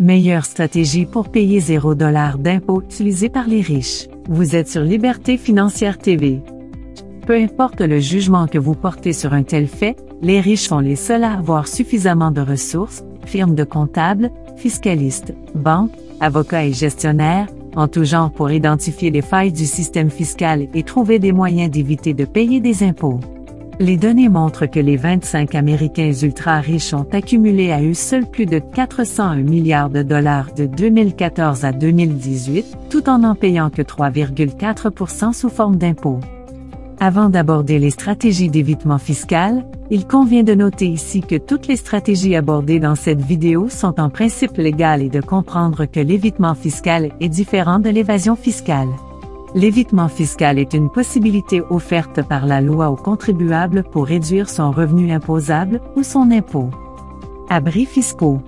Meilleure stratégie pour payer $0 d'impôts utilisés par les riches. Vous êtes sur Liberté Financière TV. Peu importe le jugement que vous portez sur un tel fait, les riches sont les seuls à avoir suffisamment de ressources, firmes de comptables, fiscalistes, banques, avocats et gestionnaires, en tout genre pour identifier les failles du système fiscal et trouver des moyens d'éviter de payer des impôts. Les données montrent que les 25 Américains ultra-riches ont accumulé à eux seuls plus de 401 milliards de dollars de 2014 à 2018, tout en n'en payant que 3,4% sous forme d'impôts. Avant d'aborder les stratégies d'évitement fiscal, il convient de noter ici que toutes les stratégies abordées dans cette vidéo sont en principe légales et de comprendre que l'évitement fiscal est différent de l'évasion fiscale. L'évitement fiscal est une possibilité offerte par la loi aux contribuables pour réduire son revenu imposable ou son impôt. Abris fiscaux.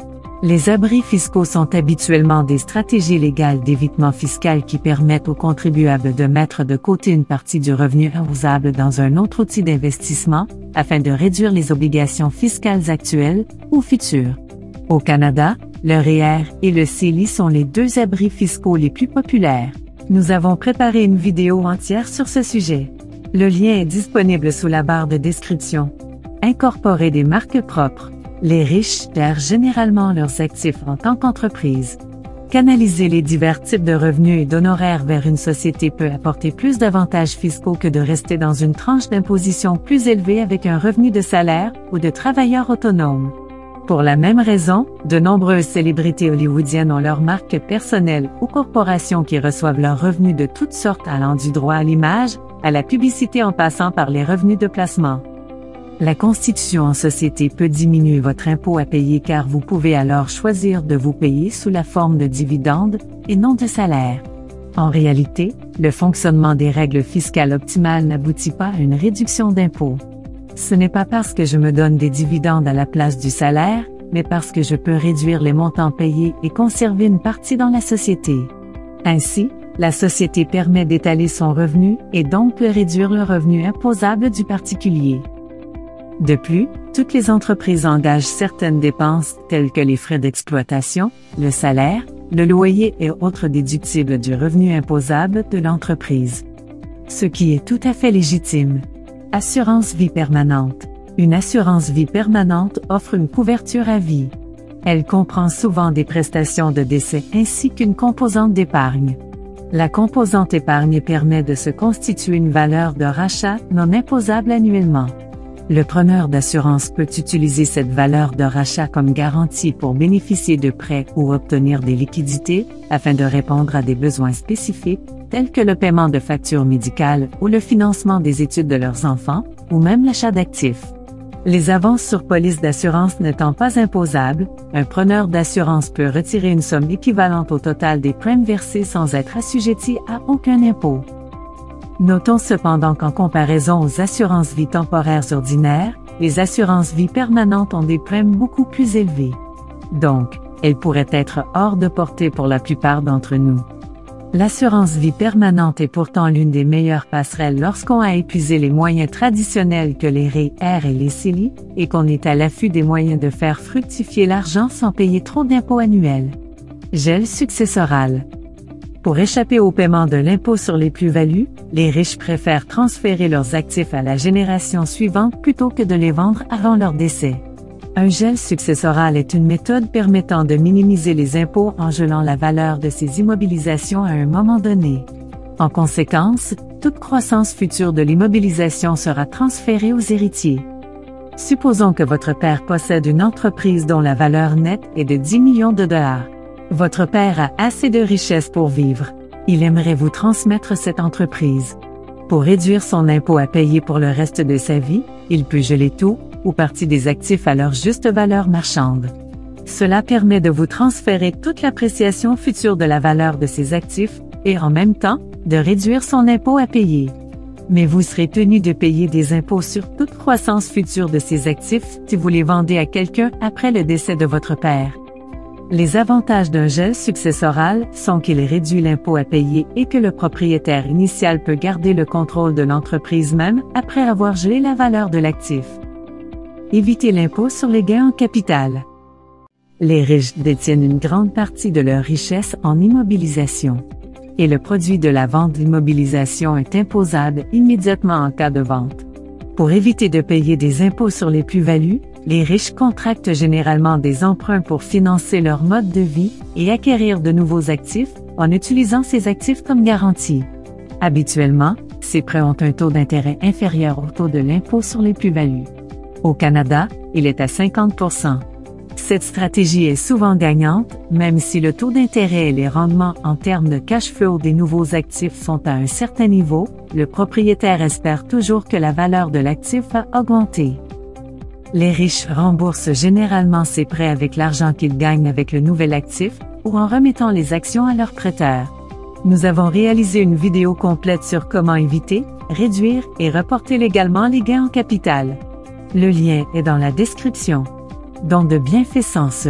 Les abris fiscaux sont habituellement des stratégies légales d'évitement fiscal qui permettent aux contribuables de mettre de côté une partie du revenu imposable dans un autre outil d'investissement afin de réduire les obligations fiscales actuelles ou futures. Au Canada, le REER et le CELI sont les deux abris fiscaux les plus populaires. Nous avons préparé une vidéo entière sur ce sujet. Le lien est disponible sous la barre de description. Incorporer des marques propres. Les riches gèrent généralement leurs actifs en tant qu'entreprise. Canaliser les divers types de revenus et d'honoraires vers une société peut apporter plus d'avantages fiscaux que de rester dans une tranche d'imposition plus élevée avec un revenu de salaire ou de travailleur autonome. Pour la même raison, de nombreuses célébrités hollywoodiennes ont leurs marques personnelles ou corporations qui reçoivent leurs revenus de toutes sortes allant du droit à l'image, à la publicité en passant par les revenus de placement. La constitution en société peut diminuer votre impôt à payer car vous pouvez alors choisir de vous payer sous la forme de dividendes et non de salaire. En réalité, le fonctionnement des règles fiscales optimales n'aboutit pas à une réduction d'impôt. Ce n'est pas parce que je me donne des dividendes à la place du salaire, mais parce que je peux réduire les montants payés et conserver une partie dans la société. Ainsi, la société permet d'étaler son revenu et donc peut réduire le revenu imposable du particulier. De plus, toutes les entreprises engagent certaines dépenses telles que les frais d'exploitation, le salaire, le loyer et autres déductibles du revenu imposable de l'entreprise. Ce qui est tout à fait légitime. Assurance vie permanente. Une assurance vie permanente offre une couverture à vie. Elle comprend souvent des prestations de décès ainsi qu'une composante d'épargne. La composante épargne permet de se constituer une valeur de rachat non imposable annuellement. Le preneur d'assurance peut utiliser cette valeur de rachat comme garantie pour bénéficier de prêts ou obtenir des liquidités afin de répondre à des besoins spécifiques tels que le paiement de factures médicales ou le financement des études de leurs enfants ou même l'achat d'actifs. Les avances sur police d'assurance n'étant pas imposables, un preneur d'assurance peut retirer une somme équivalente au total des primes versées sans être assujetti à aucun impôt. Notons cependant qu'en comparaison aux assurances vie temporaires ordinaires, les assurances vie permanentes ont des primes beaucoup plus élevées. Donc, elles pourraient être hors de portée pour la plupart d'entre nous. L'assurance vie permanente est pourtant l'une des meilleures passerelles lorsqu'on a épuisé les moyens traditionnels que les REER et les CELI et qu'on est à l'affût des moyens de faire fructifier l'argent sans payer trop d'impôts annuels. Gel successoral. Pour échapper au paiement de l'impôt sur les plus-values, les riches préfèrent transférer leurs actifs à la génération suivante plutôt que de les vendre avant leur décès. Un gel successoral est une méthode permettant de minimiser les impôts en gelant la valeur de ces immobilisations à un moment donné. En conséquence, toute croissance future de l'immobilisation sera transférée aux héritiers. Supposons que votre père possède une entreprise dont la valeur nette est de 10 millions de dollars. Votre père a assez de richesses pour vivre. Il aimerait vous transmettre cette entreprise. Pour réduire son impôt à payer pour le reste de sa vie, il peut geler tout ou partie des actifs à leur juste valeur marchande. Cela permet de vous transférer toute l'appréciation future de la valeur de ces actifs et en même temps, de réduire son impôt à payer. Mais vous serez tenu de payer des impôts sur toute croissance future de ces actifs si vous les vendez à quelqu'un après le décès de votre père. Les avantages d'un gel successoral sont qu'il réduit l'impôt à payer et que le propriétaire initial peut garder le contrôle de l'entreprise même après avoir gelé la valeur de l'actif. Éviter l'impôt sur les gains en capital. Les riches détiennent une grande partie de leur richesse en immobilisation. Et le produit de la vente d'immobilisation est imposable immédiatement en cas de vente. Pour éviter de payer des impôts sur les plus-values, les riches contractent généralement des emprunts pour financer leur mode de vie et acquérir de nouveaux actifs en utilisant ces actifs comme garantie. Habituellement, ces prêts ont un taux d'intérêt inférieur au taux de l'impôt sur les plus-values. Au Canada, il est à 50%. Cette stratégie est souvent gagnante, même si le taux d'intérêt et les rendements en termes de cash flow des nouveaux actifs sont à un certain niveau, le propriétaire espère toujours que la valeur de l'actif va augmenter. Les riches remboursent généralement ces prêts avec l'argent qu'ils gagnent avec le nouvel actif ou en remettant les actions à leurs prêteurs. Nous avons réalisé une vidéo complète sur comment éviter, réduire et reporter légalement les gains en capital. Le lien est dans la description. Dons de bienfaisance.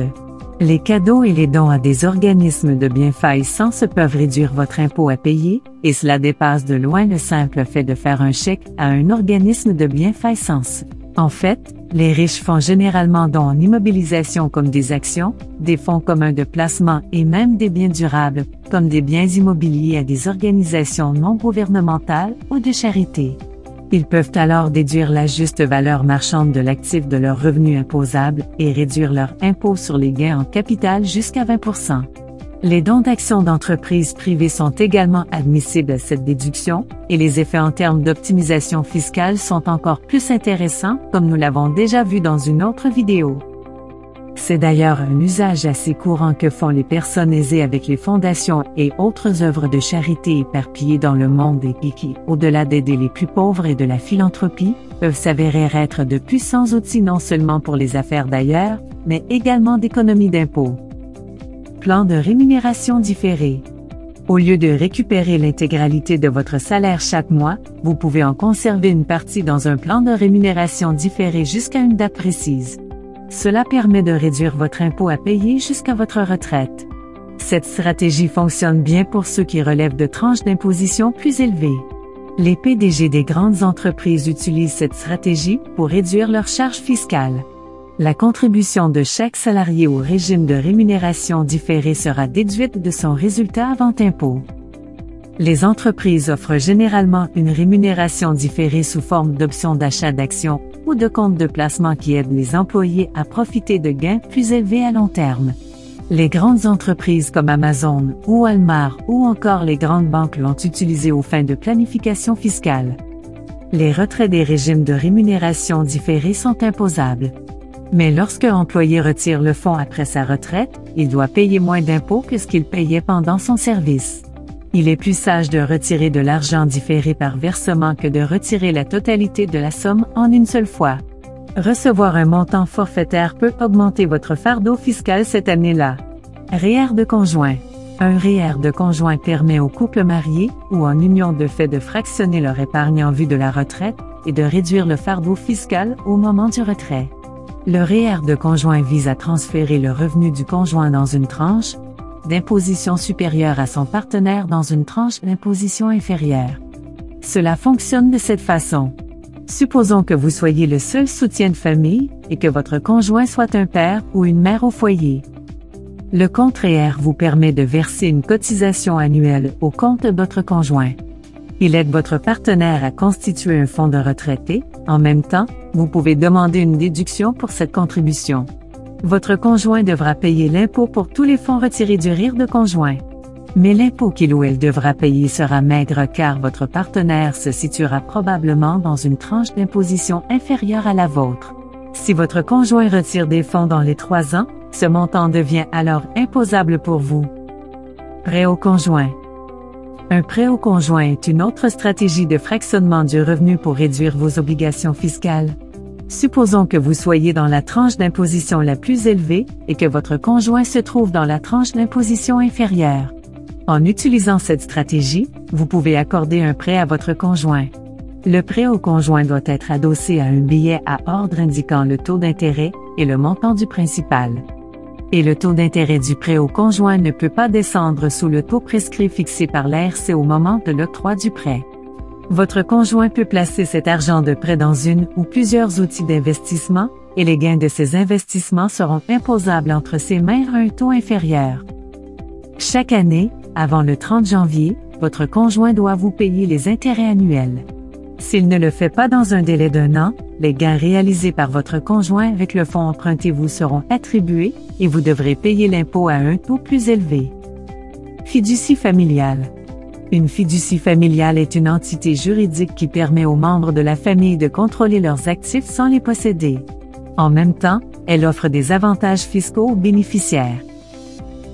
Les cadeaux et les dons à des organismes de bienfaisance peuvent réduire votre impôt à payer, et cela dépasse de loin le simple fait de faire un chèque à un organisme de bienfaisance. En fait, les riches font généralement dons en immobilisation comme des actions, des fonds communs de placement et même des biens durables, comme des biens immobiliers à des organisations non gouvernementales ou de charité. Ils peuvent alors déduire la juste valeur marchande de l'actif de leurs revenus imposables et réduire leur impôt sur les gains en capital jusqu'à 20%. Les dons d'actions d'entreprises privées sont également admissibles à cette déduction, et les effets en termes d'optimisation fiscale sont encore plus intéressants, comme nous l'avons déjà vu dans une autre vidéo. C'est d'ailleurs un usage assez courant que font les personnes aisées avec les fondations et autres œuvres de charité éparpillées dans le monde et qui, au-delà d'aider les plus pauvres et de la philanthropie, peuvent s'avérer être de puissants outils non seulement pour les affaires d'ailleurs, mais également d'économie d'impôts. Plan de rémunération différé. Au lieu de récupérer l'intégralité de votre salaire chaque mois, vous pouvez en conserver une partie dans un plan de rémunération différé jusqu'à une date précise. Cela permet de réduire votre impôt à payer jusqu'à votre retraite. Cette stratégie fonctionne bien pour ceux qui relèvent de tranches d'imposition plus élevées. Les PDG des grandes entreprises utilisent cette stratégie pour réduire leurs charges fiscales. La contribution de chaque salarié au régime de rémunération différée sera déduite de son résultat avant impôt. Les entreprises offrent généralement une rémunération différée sous forme d'options d'achat d'actions ou de comptes de placement qui aident les employés à profiter de gains plus élevés à long terme. Les grandes entreprises comme Amazon ou Walmart ou encore les grandes banques l'ont utilisé aux fins de planification fiscale. Les retraits des régimes de rémunération différés sont imposables. Mais lorsque l'employé retire le fonds après sa retraite, il doit payer moins d'impôts que ce qu'il payait pendant son service. Il est plus sage de retirer de l'argent différé par versement que de retirer la totalité de la somme en une seule fois. Recevoir un montant forfaitaire peut augmenter votre fardeau fiscal cette année-là. REER de conjoint. Un REER de conjoint permet aux couples mariés ou en union de fait de fractionner leur épargne en vue de la retraite et de réduire le fardeau fiscal au moment du retrait. Le REER de conjoint vise à transférer le revenu du conjoint dans une tranche d'imposition supérieure à son partenaire dans une tranche d'imposition inférieure. Cela fonctionne de cette façon. Supposons que vous soyez le seul soutien de famille et que votre conjoint soit un père ou une mère au foyer. Le compte REER vous permet de verser une cotisation annuelle au compte de votre conjoint. Il aide votre partenaire à constituer un fonds de retraité. En même temps, vous pouvez demander une déduction pour cette contribution. Votre conjoint devra payer l'impôt pour tous les fonds retirés du REER de conjoint. Mais l'impôt qu'il ou elle devra payer sera maigre car votre partenaire se situera probablement dans une tranche d'imposition inférieure à la vôtre. Si votre conjoint retire des fonds dans les 3 ans, ce montant devient alors imposable pour vous. Prêt au conjoint. Un prêt au conjoint est une autre stratégie de fractionnement du revenu pour réduire vos obligations fiscales. Supposons que vous soyez dans la tranche d'imposition la plus élevée et que votre conjoint se trouve dans la tranche d'imposition inférieure. En utilisant cette stratégie, vous pouvez accorder un prêt à votre conjoint. Le prêt au conjoint doit être adossé à un billet à ordre indiquant le taux d'intérêt et le montant du principal. Et le taux d'intérêt du prêt au conjoint ne peut pas descendre sous le taux prescrit fixé par l'ARC au moment de l'octroi du prêt. Votre conjoint peut placer cet argent de prêt dans une ou plusieurs outils d'investissement, et les gains de ces investissements seront imposables entre ses mains à un taux inférieur. Chaque année, avant le 30 janvier, votre conjoint doit vous payer les intérêts annuels. S'il ne le fait pas dans un délai d'1 an, les gains réalisés par votre conjoint avec le fonds emprunté vous seront attribués et vous devrez payer l'impôt à un taux plus élevé. Fiducie familiale. Une fiducie familiale est une entité juridique qui permet aux membres de la famille de contrôler leurs actifs sans les posséder. En même temps, elle offre des avantages fiscaux aux bénéficiaires.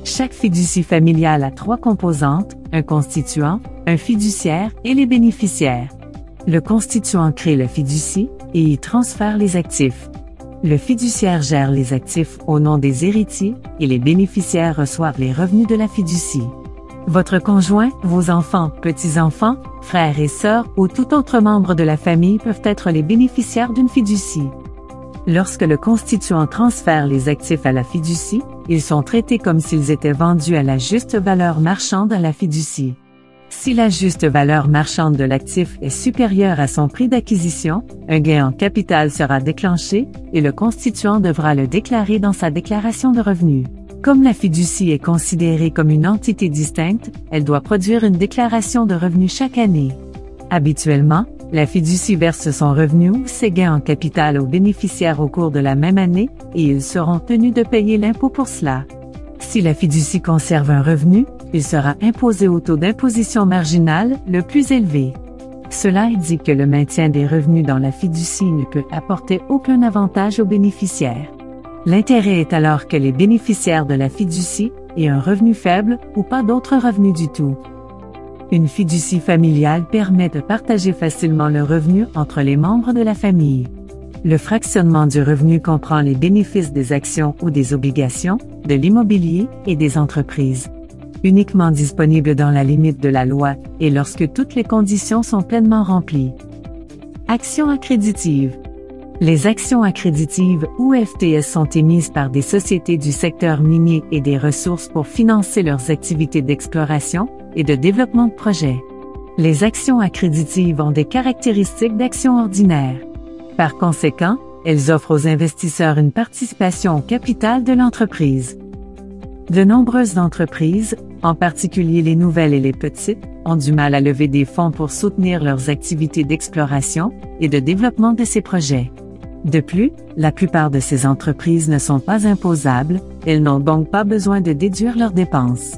Chaque fiducie familiale a 3 composantes, un constituant, un fiduciaire et les bénéficiaires. Le constituant crée la fiducie et y transfère les actifs. Le fiduciaire gère les actifs au nom des héritiers et les bénéficiaires reçoivent les revenus de la fiducie. Votre conjoint, vos enfants, petits-enfants, frères et sœurs ou tout autre membre de la famille peuvent être les bénéficiaires d'une fiducie. Lorsque le constituant transfère les actifs à la fiducie, ils sont traités comme s'ils étaient vendus à la juste valeur marchande à la fiducie. Si la juste valeur marchande de l'actif est supérieure à son prix d'acquisition, un gain en capital sera déclenché et le constituant devra le déclarer dans sa déclaration de revenus. Comme la fiducie est considérée comme une entité distincte, elle doit produire une déclaration de revenus chaque année. Habituellement, la fiducie verse son revenu ou ses gains en capital aux bénéficiaires au cours de la même année et ils seront tenus de payer l'impôt pour cela. Si la fiducie conserve un revenu, il sera imposé au taux d'imposition marginal le plus élevé. Cela indique que le maintien des revenus dans la fiducie ne peut apporter aucun avantage aux bénéficiaires. L'intérêt est alors que les bénéficiaires de la fiducie aient un revenu faible ou pas d'autres revenus du tout. Une fiducie familiale permet de partager facilement le revenu entre les membres de la famille. Le fractionnement du revenu comprend les bénéfices des actions ou des obligations, de l'immobilier et des entreprises. Uniquement disponible dans la limite de la loi et lorsque toutes les conditions sont pleinement remplies. Actions accréditives. Les actions accréditives ou FTS sont émises par des sociétés du secteur minier et des ressources pour financer leurs activités d'exploration et de développement de projets. Les actions accréditives ont des caractéristiques d'actions ordinaires. Par conséquent, elles offrent aux investisseurs une participation au capital de l'entreprise. De nombreuses entreprises, en particulier les nouvelles et les petites, ont du mal à lever des fonds pour soutenir leurs activités d'exploration et de développement de ces projets. De plus, la plupart de ces entreprises ne sont pas imposables, elles n'ont donc pas besoin de déduire leurs dépenses.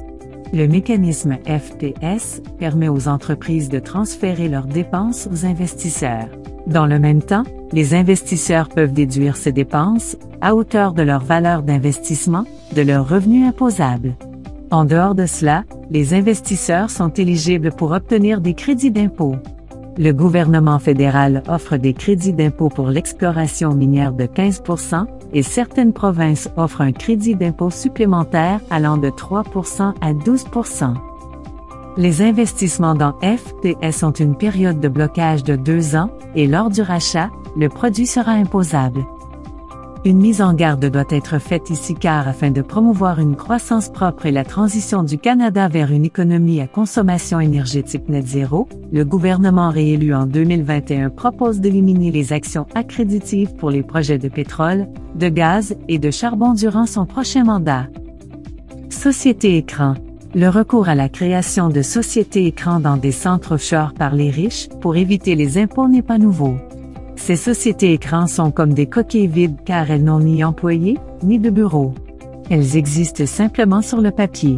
Le mécanisme FTS permet aux entreprises de transférer leurs dépenses aux investisseurs. Dans le même temps, les investisseurs peuvent déduire ces dépenses, à hauteur de leur valeur d'investissement, de leurs revenus imposables. En dehors de cela, les investisseurs sont éligibles pour obtenir des crédits d'impôt. Le gouvernement fédéral offre des crédits d'impôt pour l'exploration minière de 15% et certaines provinces offrent un crédit d'impôt supplémentaire allant de 3% à 12%. Les investissements dans FTS ont une période de blocage de 2 ans et lors du rachat, le produit sera imposable. Une mise en garde doit être faite ici car afin de promouvoir une croissance propre et la transition du Canada vers une économie à consommation énergétique net zéro, le gouvernement réélu en 2021 propose d'éliminer les actions accréditives pour les projets de pétrole, de gaz et de charbon durant son prochain mandat. Société écran. Le recours à la création de sociétés écrans dans des centres offshore par les riches pour éviter les impôts n'est pas nouveau. Ces sociétés écrans sont comme des coquilles vides car elles n'ont ni employés, ni de bureaux. Elles existent simplement sur le papier.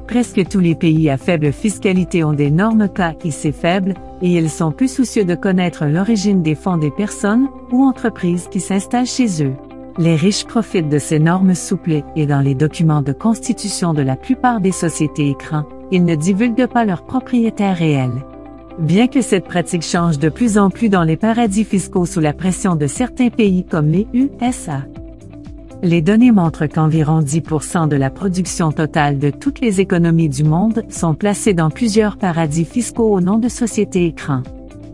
Presque tous les pays à faible fiscalité ont des normes KIC faibles et ils sont plus soucieux de connaître l'origine des fonds des personnes ou entreprises qui s'installent chez eux. Les riches profitent de ces normes souples et dans les documents de constitution de la plupart des sociétés écrans, ils ne divulguent pas leurs propriétaires réels. Bien que cette pratique change de plus en plus dans les paradis fiscaux sous la pression de certains pays comme les USA. Les données montrent qu'environ 10% de la production totale de toutes les économies du monde sont placées dans plusieurs paradis fiscaux au nom de sociétés écrans.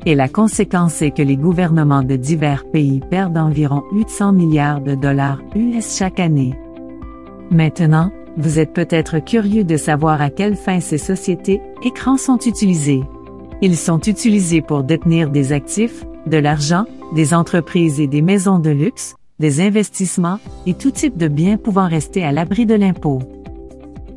Et la conséquence est que les gouvernements de divers pays perdent environ 800 milliards de dollars US chaque année. Maintenant, vous êtes peut-être curieux de savoir à quelle fin ces sociétés écrans sont utilisées. Ils sont utilisés pour détenir des actifs, de l'argent, des entreprises et des maisons de luxe, des investissements et tout type de biens pouvant rester à l'abri de l'impôt.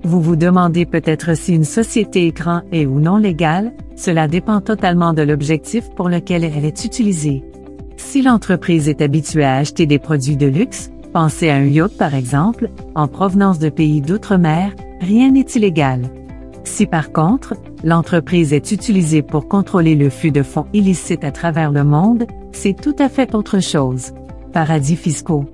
Vous vous demandez peut-être si une société écran est ou non légale, cela dépend totalement de l'objectif pour lequel elle est utilisée. Si l'entreprise est habituée à acheter des produits de luxe, pensez à un yacht par exemple, en provenance de pays d'outre-mer, rien n'est illégal. Si par contre, l'entreprise est utilisée pour contrôler le flux de fonds illicites à travers le monde, c'est tout à fait autre chose. Paradis fiscaux.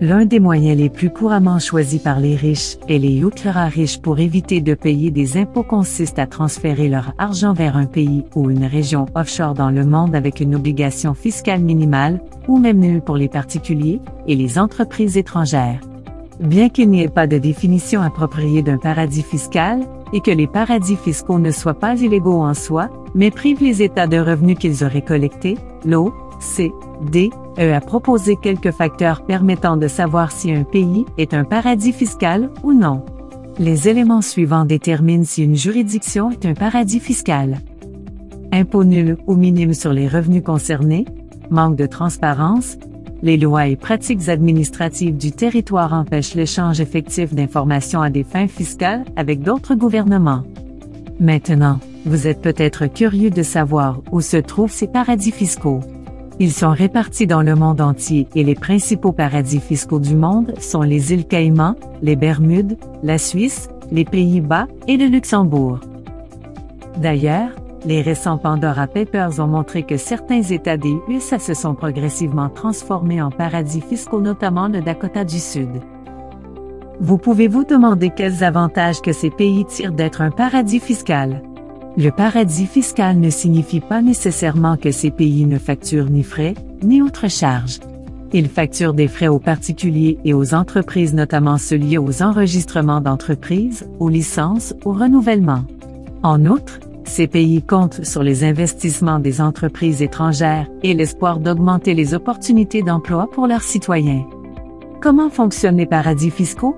L'un des moyens les plus couramment choisis par les riches et les ultra-riches pour éviter de payer des impôts consiste à transférer leur argent vers un pays ou une région offshore dans le monde avec une obligation fiscale minimale, ou même nulle pour les particuliers et les entreprises étrangères. Bien qu'il n'y ait pas de définition appropriée d'un paradis fiscal, et que les paradis fiscaux ne soient pas illégaux en soi, mais privent les États de revenus qu'ils auraient collectés, l'OCDE a proposé quelques facteurs permettant de savoir si un pays est un paradis fiscal ou non. Les éléments suivants déterminent si une juridiction est un paradis fiscal. Impôt nul ou minime sur les revenus concernés, manque de transparence, les lois et pratiques administratives du territoire empêchent l'échange effectif d'informations à des fins fiscales avec d'autres gouvernements. Maintenant, vous êtes peut-être curieux de savoir où se trouvent ces paradis fiscaux. Ils sont répartis dans le monde entier et les principaux paradis fiscaux du monde sont les îles Caïmans, les Bermudes, la Suisse, les Pays-Bas et le Luxembourg. D'ailleurs, les récents Pandora Papers ont montré que certains États des USA se sont progressivement transformés en paradis fiscaux, notamment le Dakota du Sud. Vous pouvez vous demander quels avantages que ces pays tirent d'être un paradis fiscal. Le paradis fiscal ne signifie pas nécessairement que ces pays ne facturent ni frais, ni autres charges. Ils facturent des frais aux particuliers et aux entreprises, notamment ceux liés aux enregistrements d'entreprises, aux licences, au renouvellement. En outre, ces pays comptent sur les investissements des entreprises étrangères et l'espoir d'augmenter les opportunités d'emploi pour leurs citoyens. Comment fonctionnent les paradis fiscaux?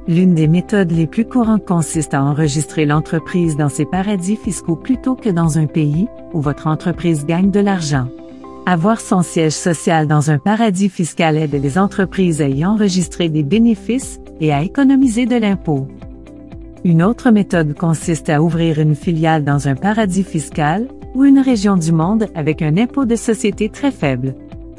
L'une des méthodes les plus courantes consiste à enregistrer l'entreprise dans ces paradis fiscaux plutôt que dans un pays où votre entreprise gagne de l'argent. Avoir son siège social dans un paradis fiscal aide les entreprises à y enregistrer des bénéfices et à économiser de l'impôt. Une autre méthode consiste à ouvrir une filiale dans un paradis fiscal ou une région du monde avec un impôt de société très faible.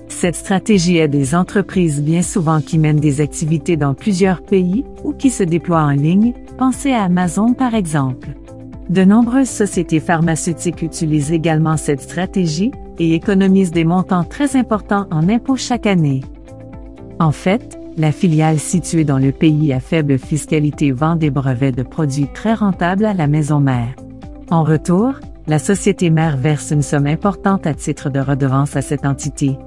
Cette stratégie aide les entreprises bien souvent qui mènent des activités dans plusieurs pays ou qui se déploient en ligne, pensez à Amazon par exemple. De nombreuses sociétés pharmaceutiques utilisent également cette stratégie et économisent des montants très importants en impôts chaque année. En fait, la filiale située dans le pays à faible fiscalité vend des brevets de produits très rentables à la maison mère. En retour, la société mère verse une somme importante à titre de redevance à cette entité.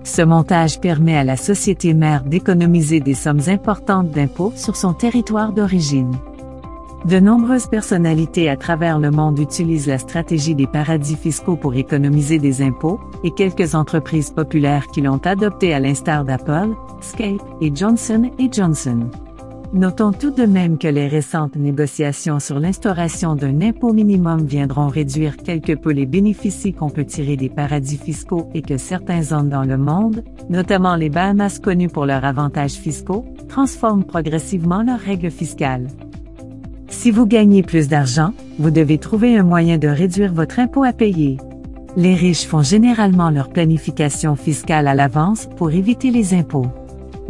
Ce montage permet à la société mère d'économiser des sommes importantes d'impôts sur son territoire d'origine. De nombreuses personnalités à travers le monde utilisent la stratégie des paradis fiscaux pour économiser des impôts, et quelques entreprises populaires qui l'ont adoptée à l'instar d'Apple, Skype et Johnson & Johnson. Notons tout de même que les récentes négociations sur l'instauration d'un impôt minimum viendront réduire quelque peu les bénéfices qu'on peut tirer des paradis fiscaux et que certaines zones dans le monde, notamment les Bahamas connus pour leurs avantages fiscaux, transforment progressivement leurs règles fiscales. Si vous gagnez plus d'argent, vous devez trouver un moyen de réduire votre impôt à payer. Les riches font généralement leur planification fiscale à l'avance pour éviter les impôts.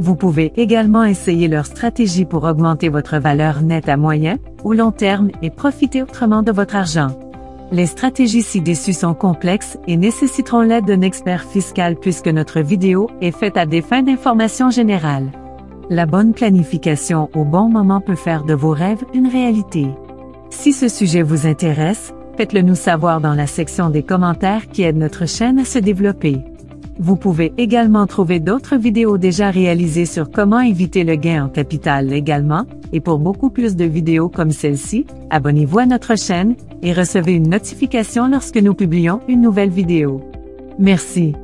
Vous pouvez également essayer leur stratégie pour augmenter votre valeur nette à moyen ou long terme et profiter autrement de votre argent. Les stratégies ci-dessus sont complexes et nécessiteront l'aide d'un expert fiscal puisque notre vidéo est faite à des fins d'information générale. La bonne planification au bon moment peut faire de vos rêves une réalité. Si ce sujet vous intéresse, faites-le nous savoir dans la section des commentaires qui aide notre chaîne à se développer. Vous pouvez également trouver d'autres vidéos déjà réalisées sur comment éviter le gain en capital légalement, et pour beaucoup plus de vidéos comme celle-ci, abonnez-vous à notre chaîne et recevez une notification lorsque nous publions une nouvelle vidéo. Merci.